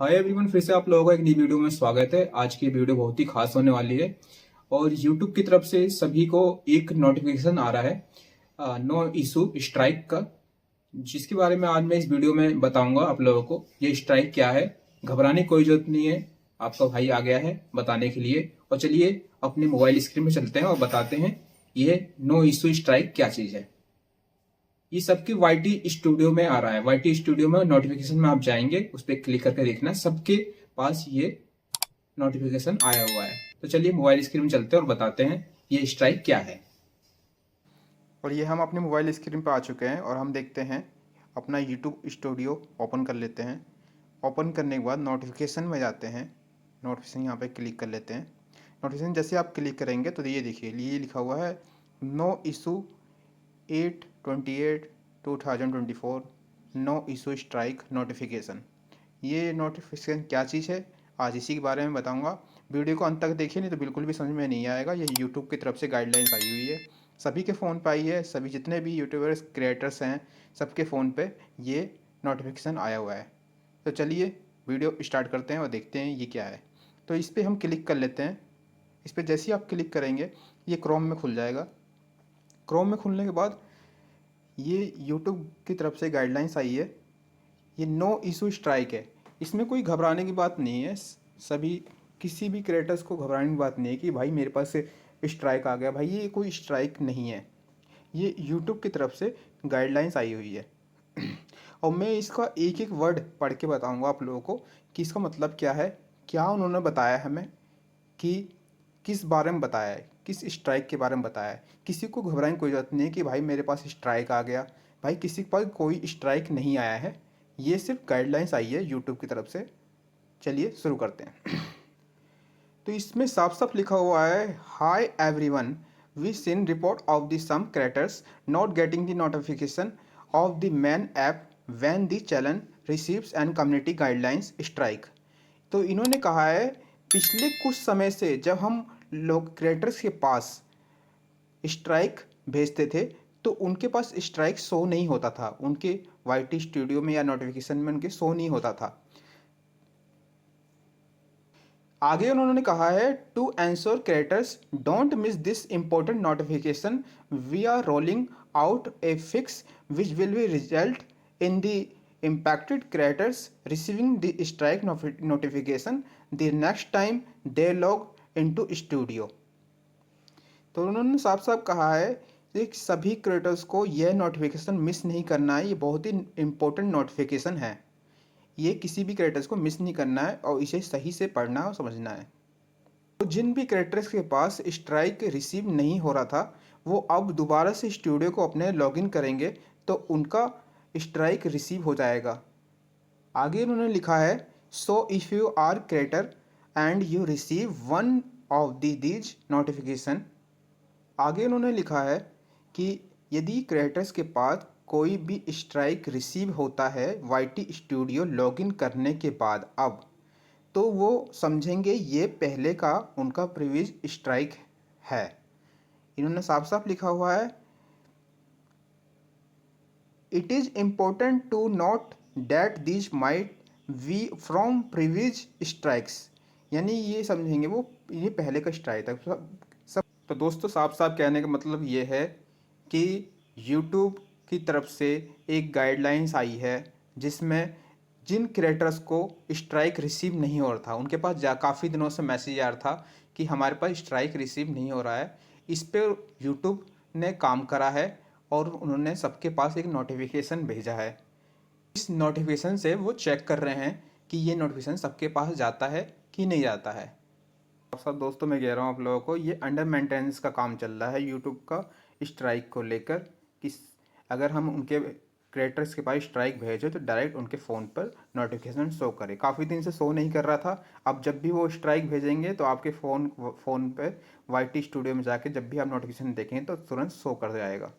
Hi everyone, फिर से आप लोगों का एक नई वीडियो में स्वागत है। आज की वीडियो बहुत ही खास होने वाली है और YouTube की तरफ से सभी को एक नोटिफिकेशन आ रहा है नो इशू स्ट्राइक का, जिसके बारे में आज मैं इस वीडियो में बताऊंगा आप लोगों को। ये स्ट्राइक क्या है, घबराने की कोई जरूरत नहीं है, आपका भाई आ गया है बताने के लिए। और चलिए अपने मोबाइल स्क्रीन में चलते हैं और बताते हैं ये नो इशू स्ट्राइक क्या चीज है। ये सबके वाईटी स्टूडियो में आ रहा है। वाईटी स्टूडियो में नोटिफिकेशन में आप जाएंगे, उस पर क्लिक करके देखना, सबके पास ये नोटिफिकेशन आया हुआ है। तो चलिए मोबाइल स्क्रीन में चलते हैं और बताते हैं ये स्ट्राइक क्या है। और ये हम अपने मोबाइल स्क्रीन पर आ चुके हैं और हम देखते हैं अपना यूट्यूब स्टूडियो ओपन कर लेते हैं। ओपन करने के बाद नोटिफिकेशन में जाते हैं। नोटिफिकेशन यहाँ पे क्लिक कर लेते हैं। नोटिफिकेशन जैसे आप क्लिक करेंगे तो ये देखिए, ये लिखा हुआ है no issue 8/28/2024 no issue strike notification. ये नोटिफिकेशन क्या चीज़ है, आज इसी के बारे में बताऊंगा। वीडियो को अंत तक देखिए, नहीं तो बिल्कुल भी समझ में नहीं आएगा। ये यूट्यूब की तरफ से गाइडलाइंस आई हुई है, सभी के फ़ोन पे आई है। सभी जितने भी यूट्यूबर्स क्रिएटर्स हैं सबके फ़ोन पे ये नोटिफिकेशन आया हुआ है। तो चलिए वीडियो स्टार्ट करते हैं और देखते हैं ये क्या है। तो इस पर हम क्लिक कर लेते हैं। इस पर जैसे ही आप क्लिक करेंगे ये क्रोम में खुल जाएगा। क्रोम में खुलने के बाद ये यूट्यूब की तरफ से गाइडलाइंस आई है, ये नो इशू स्ट्राइक है। इसमें कोई घबराने की बात नहीं है। सभी किसी भी क्रिएटर्स को घबराने की बात नहीं है कि भाई मेरे पास से स्ट्राइक आ गया। भाई ये कोई स्ट्राइक नहीं है, ये यूट्यूब की तरफ से गाइडलाइंस आई हुई है। और मैं इसका एक एक वर्ड पढ़ के बताऊंगा आप लोगों को कि इसका मतलब क्या है, क्या उन्होंने बताया है हमें, कि किस बारे में बताया है, किस स्ट्राइक के बारे में बताया है। किसी को घबराने की कोई ज़रूरत नहीं है कि भाई मेरे पास स्ट्राइक आ गया। भाई किसी के पास कोई स्ट्राइक नहीं आया है, ये सिर्फ गाइडलाइंस आई है यूट्यूब की तरफ से। चलिए शुरू करते हैं। तो इसमें साफ साफ लिखा हुआ है, hi everyone, we seen report of the some creators not getting the notification of the main app when the channel receives and community guidelines strike. तो इन्होंने कहा है पिछले कुछ समय से जब हम लोग क्रिएटर्स के पास स्ट्राइक भेजते थे तो उनके पास स्ट्राइक शो नहीं होता था, उनके वाईटी स्टूडियो में या नोटिफिकेशन में उनके शो नहीं होता था। आगे उन्होंने कहा है to ensure creators don't miss this important notification we are rolling out a fix which will be result in the impacted creators receiving the strike notification the next time they log into studio। तो उन्होंने साफ साफ कहा है कि सभी creators को यह नोटिफिकेशन मिस नहीं करना है। ये बहुत ही इम्पोर्टेंट नोटिफिकेशन है, ये किसी भी क्रिएटर्स को मिस नहीं करना है और इसे सही से पढ़ना और समझना है। तो जिन भी क्रिएटर्स के पास स्ट्राइक रिसीव नहीं हो रहा था वो अब दोबारा से स्टूडियो को अपने लॉगिन करेंगे तो उनका स्ट्राइक रिसीव हो जाएगा। आगे उन्होंने लिखा है so if you are creator and you receive one of these notification. आगे उन्होंने लिखा है कि यदि क्रिएटर्स के पास कोई भी स्ट्राइक रिसीव होता है वाईटी स्टूडियो लॉगिन करने के बाद अब, तो वो समझेंगे ये पहले का उनका प्रीवियस स्ट्राइक है। इन्होंने साफ साफ लिखा हुआ है it is important to note that this might we from previous strikes, यानी ये समझेंगे वो ये पहले का स्ट्राइक था सब। तो दोस्तों साफ साफ कहने का मतलब ये है कि यूट्यूब की तरफ से एक गाइडलाइंस आई है जिसमें जिन क्रिएटर्स को स्ट्राइक रिसीव नहीं हो रहा था उनके पास काफ़ी दिनों से मैसेज आ रहा था कि हमारे पास स्ट्राइक रिसीव नहीं हो रहा है, इस पर यूट्यूब ने काम करा है और उन्होंने सबके पास एक नोटिफिकेशन भेजा है। इस नोटिफिकेशन से वो चेक कर रहे हैं कि ये नोटिफिकेशन सबके पास जाता है कि नहीं जाता है। सब दोस्तों मैं कह रहा हूँ आप लोगों को, ये अंडर मेंटेनेंस का काम चल रहा है यूट्यूब का स्ट्राइक को लेकर कि अगर हम उनके क्रिएटर्स के पास स्ट्राइक भेजे तो डायरेक्ट उनके फ़ोन पर नोटिफिकेशन शो करे। काफ़ी दिन से शो नहीं कर रहा था, अब जब भी वो स्ट्राइक भेजेंगे तो आपके फ़ोन पे वाईटी स्टूडियो में जाके जब भी आप नोटिफिकेशन देखेंगे तो तुरंत शो कर जाएगा।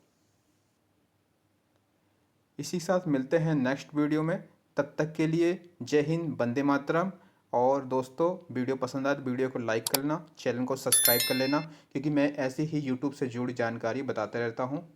इसी साथ मिलते हैं नेक्स्ट वीडियो में, तब तक के लिए जय हिंद, वंदे मातरम। और दोस्तों वीडियो पसंद आए तो वीडियो को लाइक कर लेना, चैनल को सब्सक्राइब कर लेना, क्योंकि मैं ऐसे ही यूट्यूब से जुड़ी जानकारी बताते रहता हूँ।